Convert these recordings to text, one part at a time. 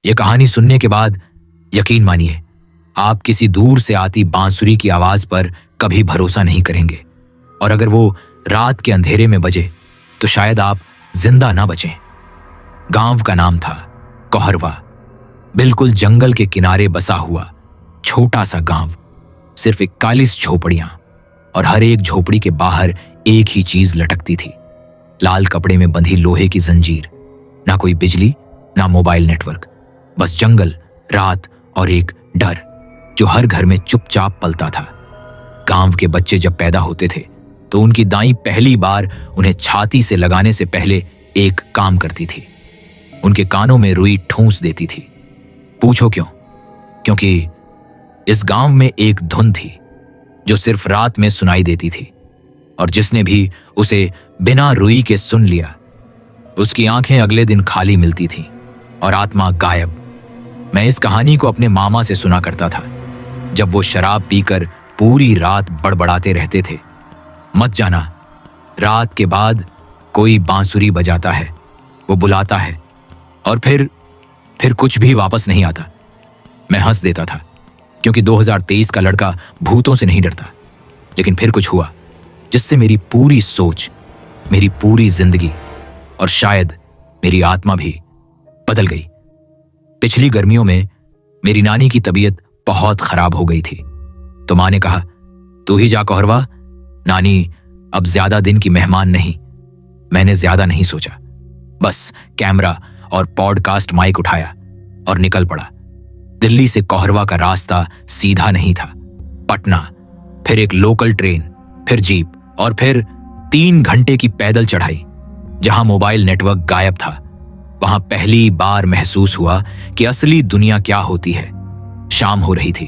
ये कहानी सुनने के बाद यकीन मानिए, आप किसी दूर से आती बांसुरी की आवाज पर कभी भरोसा नहीं करेंगे। और अगर वो रात के अंधेरे में बजे तो शायद आप जिंदा ना बचें। गांव का नाम था कोहरवा। बिल्कुल जंगल के किनारे बसा हुआ छोटा सा गांव। सिर्फ 41 झोपड़ियां, और हर एक झोपड़ी के बाहर एक ही चीज लटकती थी, लाल कपड़े में बंधी लोहे की जंजीर। ना कोई बिजली, ना मोबाइल नेटवर्क, बस जंगल, रात और एक डर जो हर घर में चुपचाप पलता था। गांव के बच्चे जब पैदा होते थे तो उनकी दाई पहली बार उन्हें छाती से लगाने से पहले एक काम करती थी। उनके कानों में रुई ठूंस देती थी। पूछो क्यों? क्योंकि इस गांव में एक धुन थी जो सिर्फ रात में सुनाई देती थी, और जिसने भी उसे बिना रुई के सुन लिया उसकी आंखें अगले दिन खाली मिलती थीं और आत्मा गायब। मैं इस कहानी को अपने मामा से सुना करता था जब वो शराब पीकर पूरी रात बड़बड़ाते रहते थे। मत जाना, रात के बाद कोई बांसुरी बजाता है, वो बुलाता है, और फिर कुछ भी वापस नहीं आता। मैं हंस देता था क्योंकि 2023 का लड़का भूतों से नहीं डरता। लेकिन फिर कुछ हुआ जिससे मेरी पूरी सोच, मेरी पूरी जिंदगी और शायद मेरी आत्मा भी बदल गई। पिछली गर्मियों में मेरी नानी की तबीयत बहुत खराब हो गई थी, तो माँ ने कहा, तू ही जा कोहरवा, नानी अब ज्यादा दिन की मेहमान नहीं। मैंने ज्यादा नहीं सोचा, बस कैमरा और पॉडकास्ट माइक उठाया और निकल पड़ा। दिल्ली से कोहरवा का रास्ता सीधा नहीं था। पटना, फिर एक लोकल ट्रेन, फिर जीप, और फिर 3 घंटे की पैदल चढ़ाई। जहां मोबाइल नेटवर्क गायब था, वहां पहली बार महसूस हुआ कि असली दुनिया क्या होती है। शाम हो रही थी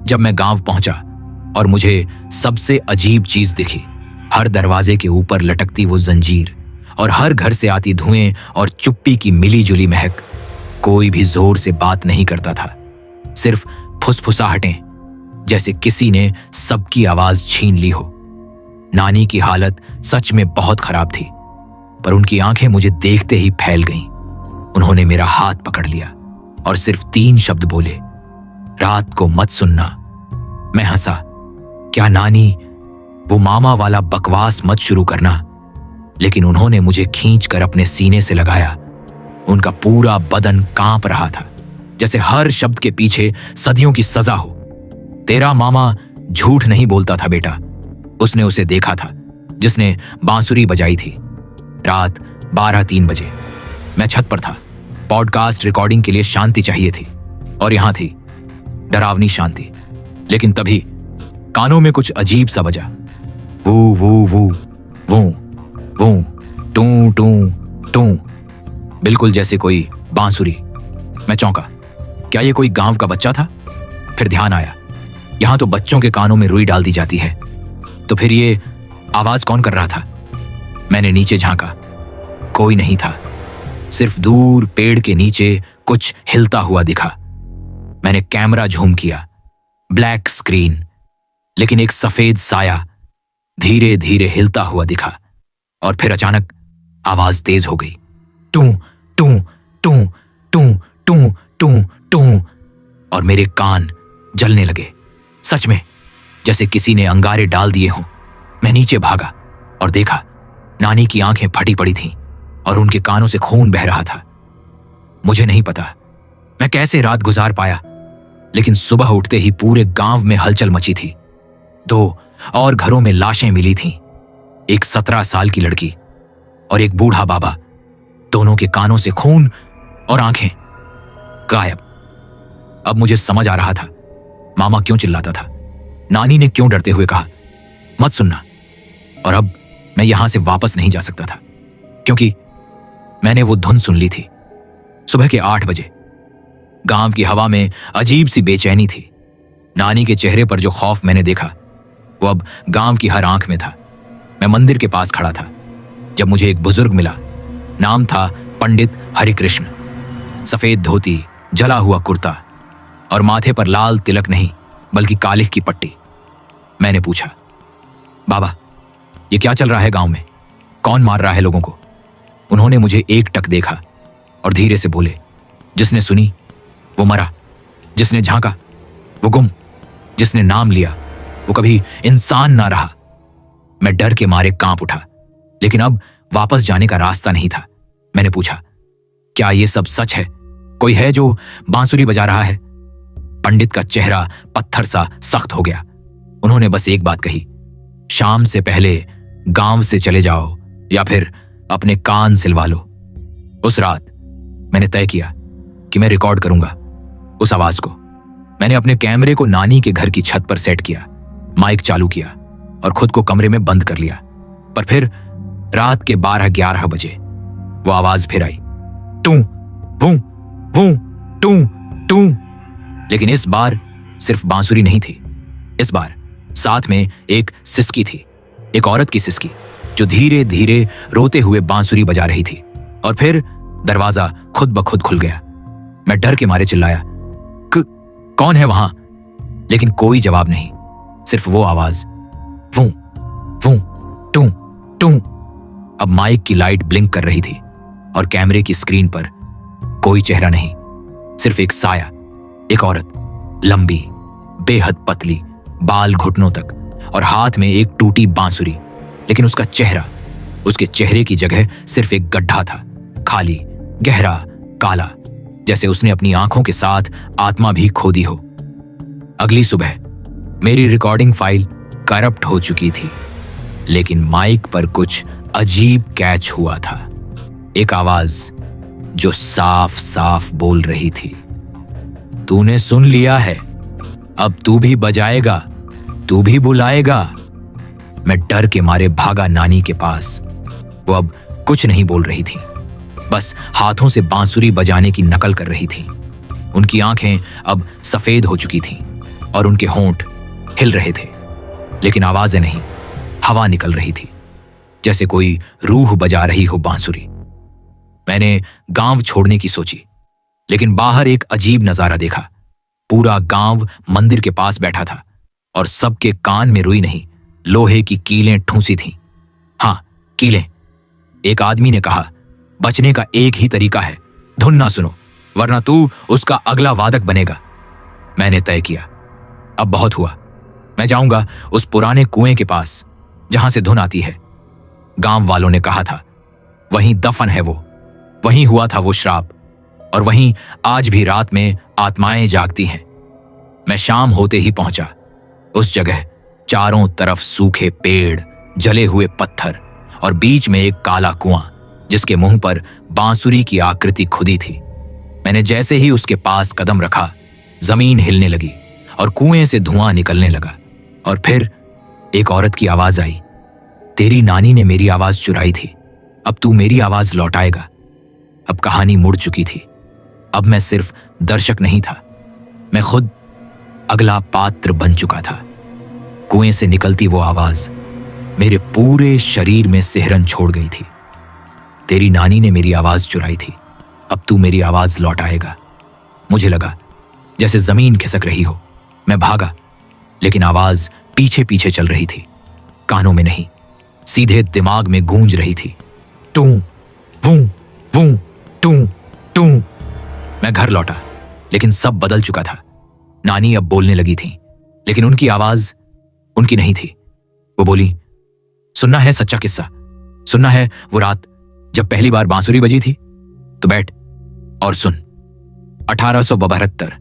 जब मैं गांव पहुंचा, और मुझे सबसे अजीब चीज दिखी। हर दरवाजे के ऊपर लटकती वो जंजीर, और हर घर से आती धुएं और चुप्पी की मिली जुली महक। कोई भी जोर से बात नहीं करता था, सिर्फ फुसफुसाहटें, जैसे किसी ने सबकी आवाज छीन ली हो। नानी की हालत सच में बहुत खराब थी, पर उनकी आंखें मुझे देखते ही फैल गईं। उन्होंने मेरा हाथ पकड़ लिया और सिर्फ 3 शब्द बोले, रात को मत सुनना। मैं हंसा, क्या नानी, वो मामा वाला बकवास मत शुरू करना। लेकिन उन्होंने मुझे खींचकर अपने सीने से लगाया। उनका पूरा बदन कांप रहा था, जैसे हर शब्द के पीछे सदियों की सजा हो। तेरा मामा झूठ नहीं बोलता था बेटा, उसने उसे देखा था जिसने बांसुरी बजाई थी। रात 12-3 बजे मैं छत पर था। पॉडकास्ट रिकॉर्डिंग के लिए शांति चाहिए थी, और यहां थी डरावनी शांति। लेकिन तभी कानों में कुछ अजीब सा बजा, वू वू वू वू वू, टू टू टू, बिल्कुल जैसे कोई बांसुरी। मैं चौंका, क्या ये कोई गांव का बच्चा था? फिर ध्यान आया, यहां तो बच्चों के कानों में रुई डाल दी जाती है, तो फिर ये आवाज कौन कर रहा था? मैंने नीचे झांका, कोई नहीं था। सिर्फ दूर पेड़ के नीचे कुछ हिलता हुआ दिखा। मैंने कैमरा झूम किया, ब्लैक स्क्रीन, लेकिन एक सफेद साया धीरे धीरे हिलता हुआ दिखा। और फिर अचानक आवाज तेज हो गई, टू टू टू टू टू टू टू, और मेरे कान जलने लगे, सच में जैसे किसी ने अंगारे डाल दिए हों। मैं नीचे भागा और देखा, नानी की आंखें फटी पड़ी थीं और उनके कानों से खून बह रहा था। मुझे नहीं पता मैं कैसे रात गुजार पाया, लेकिन सुबह उठते ही पूरे गांव में हलचल मची थी। 2 और घरों में लाशें मिली थीं, एक 17 साल की लड़की और एक बूढ़ा बाबा, दोनों के कानों से खून और आंखें गायब। अब मुझे समझ आ रहा था मामा क्यों चिल्लाता था, नानी ने क्यों डरते हुए कहा, मत सुनना। और अब मैं यहां से वापस नहीं जा सकता था, क्योंकि मैंने वो धुन सुन ली थी। सुबह के 8 बजे गांव की हवा में अजीब सी बेचैनी थी। नानी के चेहरे पर जो खौफ मैंने देखा, वो अब गांव की हर आंख में था। मैं मंदिर के पास खड़ा था जब मुझे एक बुजुर्ग मिला। नाम था पंडित हरिकृष्ण। सफेद धोती, जला हुआ कुर्ता और माथे पर लाल तिलक नहीं बल्कि कालिख की पट्टी। मैंने पूछा, बाबा ये क्या चल रहा है गांव में? कौन मार रहा है लोगों को? उन्होंने मुझे एकटक देखा और धीरे से बोले, जिसने सुनी वो मरा जिसने झांका, वो गुम जिसने नाम लिया, वो कभी इंसान ना रहा। मैं डर के मारे कांप उठा, लेकिन अब वापस जाने का रास्ता नहीं था। मैंने पूछा, क्या ये सब सच है? कोई है जो बांसुरी बजा रहा है? पंडित का चेहरा पत्थर सा सख्त हो गया। उन्होंने बस एक बात कही, शाम से पहले गांव से चले जाओ या फिर अपने कान सिलवा लो। उस रात मैंने तय किया कि मैं रिकॉर्ड करूंगा उस आवाज को। मैंने अपने कैमरे को नानी के घर की छत पर सेट किया, माइक चालू किया और खुद को कमरे में बंद कर लिया। पर फिर रात के 12-11 बजे वो आवाज फिर आई, टू वू वू टू टू। लेकिन इस बार सिर्फ बांसुरी नहीं थी, इस बार साथ में एक सिसकी थी, एक औरत की सिसकी जो धीरे धीरे रोते हुए बांसुरी बजा रही थी। और फिर दरवाजा खुद ब खुद खुल गया। मैं डर के मारे चिल्लाया, कौन है वहां? लेकिन कोई जवाब नहीं, सिर्फ वो आवाज, वू वू टू टू। अब माइक की लाइट ब्लिंक कर रही थी और कैमरे की स्क्रीन पर कोई चेहरा नहीं, सिर्फ एक साया, एक औरत, लंबी, बेहद पतली, बाल घुटनों तक और हाथ में एक टूटी बांसुरी। लेकिन उसका चेहरा, उसके चेहरे की जगह सिर्फ एक गड्ढा था, खाली, गहरा, काला, जैसे उसने अपनी आंखों के साथ आत्मा भी खो दी हो। अगली सुबह मेरी रिकॉर्डिंग फाइल करप्ट हो चुकी थी, लेकिन माइक पर कुछ अजीब कैच हुआ था। एक आवाज जो साफ साफ बोल रही थी, तूने सुन लिया है, अब तू भी बजाएगा, तू भी बुलाएगा। मैं डर के मारे भागा नानी के पास। वो अब कुछ नहीं बोल रही थी, बस हाथों से बांसुरी बजाने की नकल कर रही थी। उनकी आंखें अब सफेद हो चुकी थीं और उनके होंठ हिल रहे थे, लेकिन आवाजें नहीं, हवा निकल रही थी, जैसे कोई रूह बजा रही हो बांसुरी। मैंने गांव छोड़ने की सोची, लेकिन बाहर एक अजीब नजारा देखा। पूरा गांव मंदिर के पास बैठा था और सबके कान में रुई नहीं, लोहे की कीलें ठूंसी थीं। हाँ, कीलें। एक आदमी ने कहा, बचने का एक ही तरीका है, धुन ना सुनो, वरना तू उसका अगला वादक बनेगा। मैंने तय किया, अब बहुत हुआ, मैं जाऊंगा उस पुराने कुएं के पास जहां से धुन आती है। गांव वालों ने कहा था, वहीं दफन है वो, वहीं हुआ था वो श्राप, और वहीं आज भी रात में आत्माएं जागती हैं। मैं शाम होते ही पहुंचा। उस जगह चारों तरफ सूखे पेड़, जले हुए पत्थर और बीच में एक काला कुआं जिसके मुंह पर बांसुरी की आकृति खुदी थी। मैंने जैसे ही उसके पास कदम रखा, जमीन हिलने लगी और कुएं से धुआं निकलने लगा। और फिर एक औरत की आवाज आई, तेरी नानी ने मेरी आवाज चुराई थी, अब तू मेरी आवाज लौटाएगा। अब कहानी मुड़ चुकी थी। अब मैं सिर्फ दर्शक नहीं था, मैं खुद अगला पात्र बन चुका था। कुएं से निकलती वो आवाज मेरे पूरे शरीर में सिहरन छोड़ गई थी। तेरी नानी ने मेरी आवाज चुराई थी, अब तू मेरी आवाज लौटाएगा। मुझे लगा जैसे जमीन खिसक रही हो। मैं भागा, लेकिन आवाज पीछे पीछे चल रही थी, कानों में नहीं, सीधे दिमाग में गूंज रही थी। टू वू वू टू टू। मैं घर लौटा, लेकिन सब बदल चुका था। नानी अब बोलने लगी थी, लेकिन उनकी आवाज उनकी नहीं थी। वो बोली, सुनना है सच्चा किस्सा, सुनना है वो रात जब पहली बार बांसुरी बजी थी? तो बैठ और सुन। 1872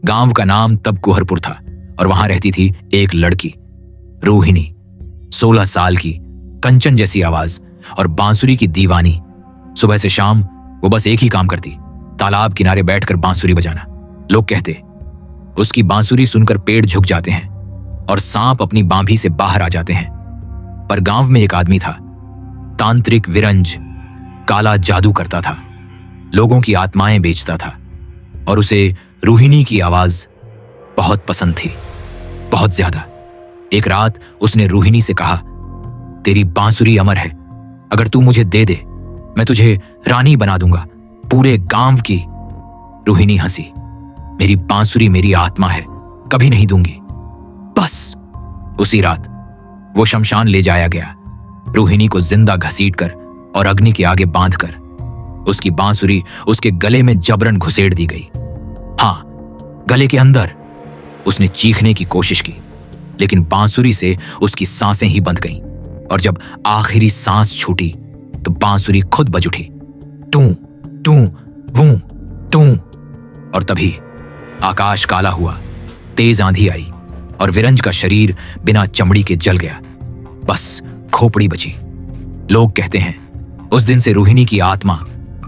गांव का नाम तब कुहरपुर था और वहां रहती थी एक लड़की, रोहिणी, 16 साल की, कंचन जैसी आवाज और बांसुरी की दीवानी। सुबह से शाम वो बस एक ही काम करती, तालाब किनारे बैठकर बांसुरी बजाना। लोग कहते उसकी बांसुरी सुनकर पेड़ झुक जाते हैं और सांप अपनी बांभी से बाहर आ जाते हैं। पर गांव में एक आदमी था, तांत्रिक विरंज, काला जादू करता था, लोगों की आत्माएं बेचता था, और उसे रोहिणी की आवाज बहुत पसंद थी, बहुत ज्यादा। एक रात उसने रोहिणी से कहा, तेरी बांसुरी अमर है, अगर तू मुझे दे दे मैं तुझे रानी बना दूंगा पूरे गांव की। रोहिणी हंसी, मेरी बांसुरी मेरी आत्मा है, कभी नहीं दूंगी। बस उसी रात वो शमशान ले जाया गया, रोहिणी को जिंदा घसीटकर और अग्नि के आगे बांधकर। उसकी बांसुरी उसके गले में जबरन घुसेड़ दी गई। हाँ, गले के अंदर। उसने चीखने की कोशिश की, लेकिन बांसुरी से उसकी सांसें ही बंध गईं, और जब आखिरी सांस छूटी तो बांसुरी खुद बज उठी, टू टू वू टू। और तभी आकाश काला हुआ, तेज आंधी आई और विरंज का शरीर बिना चमड़ी के जल गया। बस खोपड़ी बची। लोग कहते हैं उस दिन से रोहिणी की आत्मा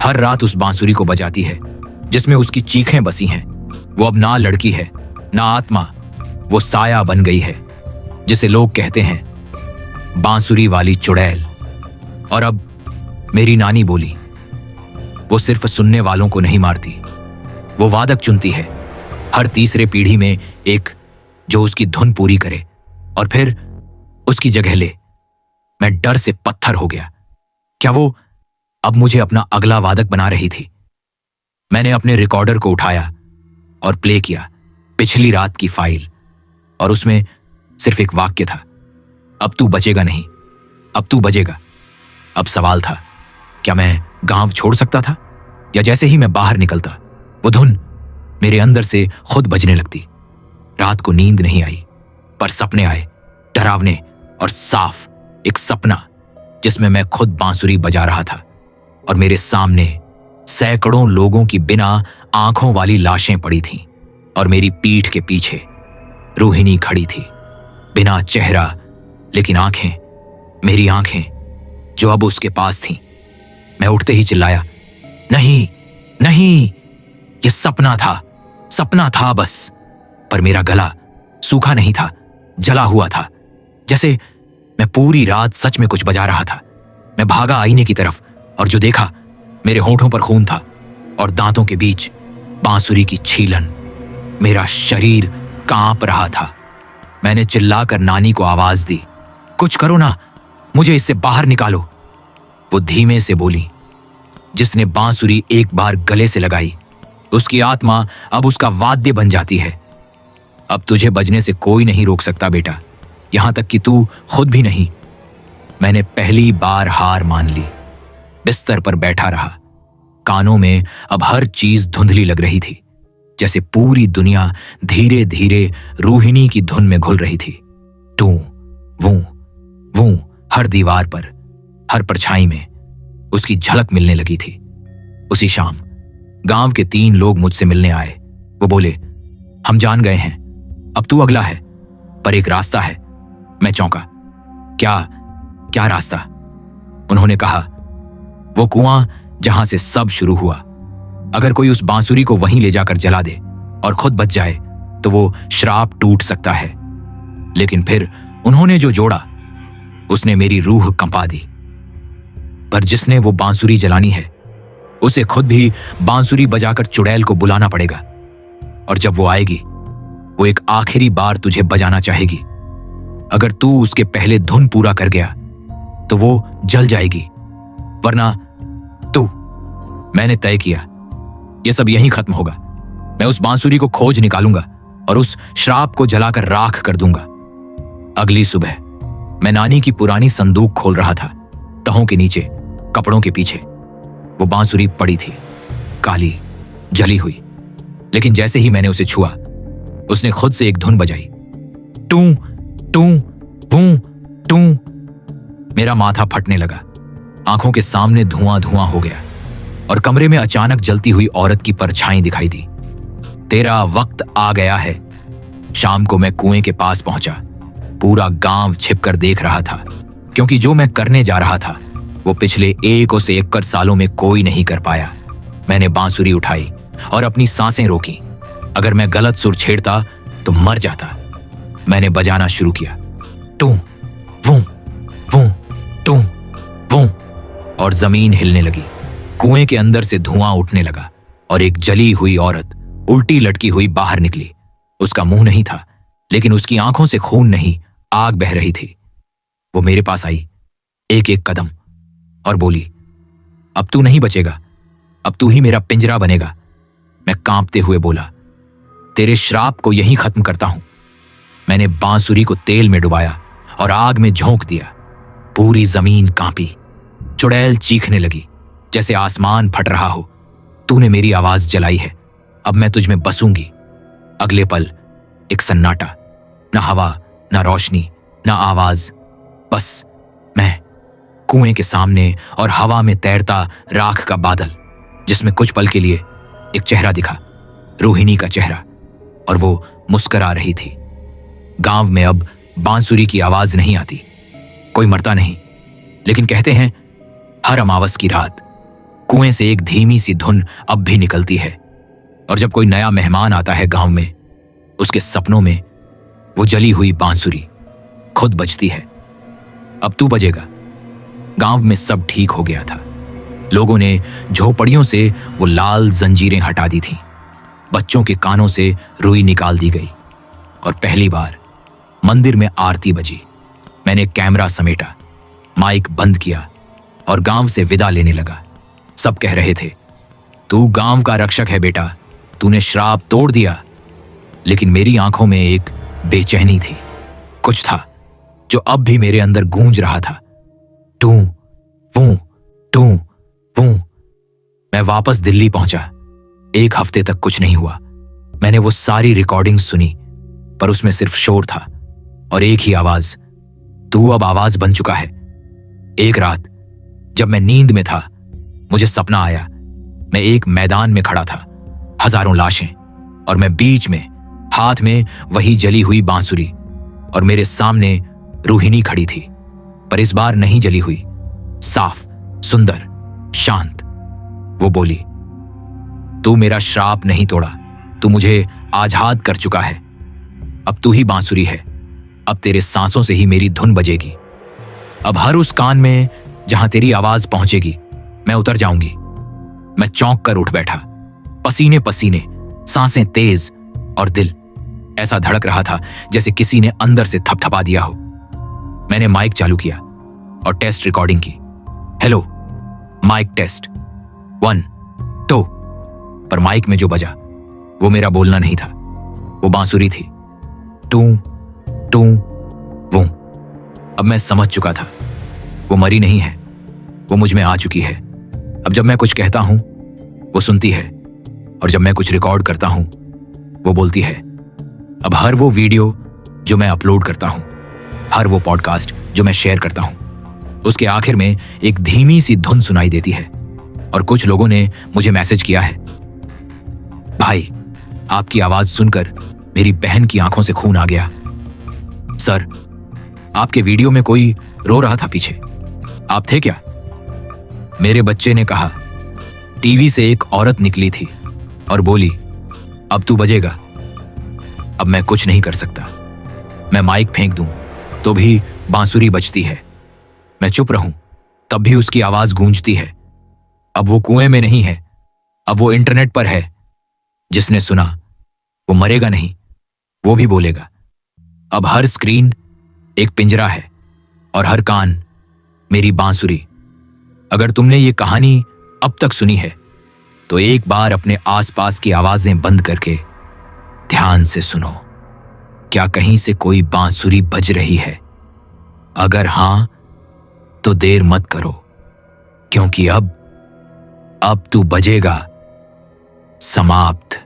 हर रात उस बांसुरी को बजाती है जिसमें उसकी चीखें बसी हैं। वो अब ना लड़की है ना आत्मा, वो साया बन गई है जिसे लोग कहते हैं बांसुरी वाली चुड़ैल। और अब मेरी नानी बोली, वो सिर्फ सुनने वालों को नहीं मारती, वो वादक चुनती है, हर तीसरे पीढ़ी में एक जो उसकी धुन पूरी करे और फिर उसकी जगह ले। मैं डर से पत्थर हो गया। क्या वो अब मुझे अपना अगला वादक बना रही थी? मैंने अपने रिकॉर्डर को उठाया और प्ले किया पिछली रात की फाइल, और उसमें सिर्फ एक वाक्य था, अब तू बचेगा नहीं, अब तू बचेगा। अब सवाल था, क्या मैं गांव छोड़ सकता था, या जैसे ही मैं बाहर निकलता वो धुन मेरे अंदर से खुद बजने लगती। रात को नींद नहीं आई, पर सपने आए, डरावने और साफ। एक सपना जिसमें मैं खुद बांसुरी बजा रहा था और मेरे सामने सैकड़ों लोगों की बिना आंखों वाली लाशें पड़ी थीं, और मेरी पीठ के पीछे रोहिणी खड़ी थी, बिना चेहरा लेकिन आंखें, मेरी आंखें जो अब उसके पास थीं। मैं उठते ही चिल्लाया, नहीं नहीं, यह सपना था, सपना था बस। पर मेरा गला सूखा नहीं था, जला हुआ था, जैसे मैं पूरी रात सच में कुछ बजा रहा था। मैं भागा आईने की तरफ, और जो देखा, मेरे होठों पर खून था और दांतों के बीच बांसुरी की छीलन। मेरा शरीर कांप रहा था। मैंने चिल्लाकर नानी को आवाज दी, कुछ करो ना, मुझे इससे बाहर निकालो। वो धीमे से बोली, जिसने बांसुरी एक बार गले से लगाई उसकी आत्मा अब उसका वाद्य बन जाती है। अब तुझे बजने से कोई नहीं रोक सकता बेटा, यहां तक कि तू खुद भी नहीं। मैंने पहली बार हार मान ली। बिस्तर पर बैठा रहा। कानों में अब हर चीज धुंधली लग रही थी, जैसे पूरी दुनिया धीरे धीरे रोहिणी की धुन में घुल रही थी। टू वू वू, हर दीवार पर, हर परछाई में उसकी झलक मिलने लगी थी। उसी शाम गांव के 3 लोग मुझसे मिलने आए। वो बोले, हम जान गए हैं, अब तू अगला है, पर एक रास्ता है। मैं चौंका, क्या क्या रास्ता? उन्होंने कहा, वो कुआं जहां से सब शुरू हुआ। अगर कोई उस बांसुरी को वहीं ले जाकर जला दे और खुद बच जाए तो वो श्राप टूट सकता है। लेकिन फिर उन्होंने जो जोड़ा उसने मेरी रूह कंपा दी। पर जिसने वो बांसुरी जलानी है उसे खुद भी बांसुरी बजाकर चुड़ैल को बुलाना पड़ेगा, और जब वो आएगी वो एक आखिरी बार तुझे बजाना चाहेगी। अगर तू उसके पहले धुन पूरा कर गया तो वो जल जाएगी, वरना तू। मैंने तय किया, ये सब यहीं खत्म होगा। मैं उस बांसुरी को खोज निकालूंगा और उस श्राप को जलाकर राख कर दूंगा। अगली सुबह मैं नानी की पुरानी संदूक खोल रहा था। तहों के नीचे, कपड़ों के पीछे वो बांसुरी पड़ी थी, काली, जली हुई। लेकिन जैसे ही मैंने उसे छुआ उसने खुद से एक धुन बजाई, टू टू वू टू। मेरा माथा फटने लगा, आंखों के सामने धुआं धुआं हो गया और कमरे में अचानक जलती हुई औरत की परछाई दिखाई दी। तेरा वक्त आ गया है। शाम को मैं कुएं के पास पहुंचा। पूरा गांव छिपकर देख रहा था, क्योंकि जो मैं करने जा रहा था वो पिछले 1 से 1 सालों में कोई नहीं कर पाया। मैंने बांसुरी उठाई और अपनी सांसें रोकी। अगर मैं गलत सुर छेड़ता तो मर जाता। मैंने बजाना शुरू किया, टू वू वू टू वू, और जमीन हिलने लगी। कुएं के अंदर से धुआं उठने लगा और एक जली हुई औरत उल्टी लटकी हुई बाहर निकली। उसका मुंह नहीं था, लेकिन उसकी आंखों से खून नहीं, आग बह रही थी। वो मेरे पास आई, एक एक कदम, और बोली, अब तू नहीं बचेगा, अब तू ही मेरा पिंजरा बनेगा। मैं कांपते हुए बोला, तेरे श्राप को यहीं खत्म करता हूं। मैंने बांसुरी को तेल में डुबाया और आग में झोंक दिया। पूरी जमीन कांपी। चुड़ैल चीखने लगी जैसे आसमान फट रहा हो। तूने मेरी आवाज जलाई है, अब मैं तुझ में बसूंगी। अगले पल एक सन्नाटा, ना हवा, ना रोशनी, ना आवाज, बस मैं, कुएं के सामने और हवा में तैरता राख का बादल, जिसमें कुछ पल के लिए एक चेहरा दिखा, रोहिणी का चेहरा, और वो मुस्कुरा रही थी। गांव में अब बांसुरी की आवाज नहीं आती, कोई मरता नहीं, लेकिन कहते हैं हर अमावस की रात कुएं से एक धीमी सी धुन अब भी निकलती है, और जब कोई नया मेहमान आता है गांव में, उसके सपनों में वो जली हुई बांसुरी खुद बजती है। अब तू बजेगा। गांव में सब ठीक हो गया था। लोगों ने झोपड़ियों से वो लाल जंजीरें हटा दी थीं, बच्चों के कानों से रुई निकाल दी गई, और पहली बार मंदिर में आरती बजी। मैंने कैमरा समेटा, माइक बंद किया और गांव से विदा लेने लगा। सब कह रहे थे, तू गांव का रक्षक है बेटा, तूने श्राप तोड़ दिया। लेकिन मेरी आंखों में एक बेचैनी थी, कुछ था जो अब भी मेरे अंदर गूंज रहा था। टू वू, टू वू। मैं वापस दिल्ली पहुंचा। 1 हफ्ते तक कुछ नहीं हुआ। मैंने वो सारी रिकॉर्डिंग सुनी, पर उसमें सिर्फ शोर था और एक ही आवाज, तू अब आवाज बन चुका है। एक रात जब मैं नींद में था, मुझे सपना आया। मैं एक मैदान में खड़ा था, हजारों लाशें, और मैं बीच में, हाथ में वही जली हुई बांसुरी, और मेरे सामने रोहिणी खड़ी थी, पर इस बार नहीं जली हुई, साफ, सुंदर, शांत। वो बोली, तू मेरा श्राप नहीं तोड़ा, तू मुझे आजाद कर चुका है। अब तू ही बांसुरी है, अब तेरे सांसों से ही मेरी धुन बजेगी। अब हर उस कान में जहां तेरी आवाज पहुंचेगी, मैं उतर जाऊंगी। मैं चौंक कर उठ बैठा, पसीने पसीने, सांसें तेज, और दिल ऐसा धड़क रहा था जैसे किसी ने अंदर से थपथपा दिया हो। मैंने माइक चालू किया और टेस्ट रिकॉर्डिंग की। Hello, mic test, 1 2। पर माइक में जो बजा वो मेरा बोलना नहीं था, वो बांसुरी थी। टू टू वो। अब मैं समझ चुका था, वो मरी नहीं है, वो मुझ में आ चुकी है। अब जब मैं कुछ कहता हूं वो सुनती है, और जब मैं कुछ रिकॉर्ड करता हूं वो बोलती है। अब हर वो वीडियो जो मैं अपलोड करता हूं, हर वो पॉडकास्ट जो मैं शेयर करता हूं, उसके आखिर में एक धीमी सी धुन सुनाई देती है। और कुछ लोगों ने मुझे मैसेज किया है, भाई आपकी आवाज सुनकर मेरी बहन की आंखों से खून आ गया। सर, आपके वीडियो में कोई रो रहा था पीछे, आप थे क्या? मेरे बच्चे ने कहा, टीवी से एक औरत निकली थी और बोली, अब तू बजेगा। अब मैं कुछ नहीं कर सकता। मैं माइक फेंक दूं तो भी बांसुरी बजती है, मैं चुप रहूं तब भी उसकी आवाज गूंजती है। अब वो कुएं में नहीं है, अब वो इंटरनेट पर है। जिसने सुना वो मरेगा नहीं, वो भी बोलेगा। अब हर स्क्रीन एक पिंजरा है और हर कान मेरी बांसुरी। अगर तुमने ये कहानी अब तक सुनी है तो एक बार अपने आसपास की आवाजें बंद करके ध्यान से सुनो। क्या कहीं से कोई बांसुरी बज रही है? अगर हां तो देर मत करो, क्योंकि अब तू बजेगा। समाप्त।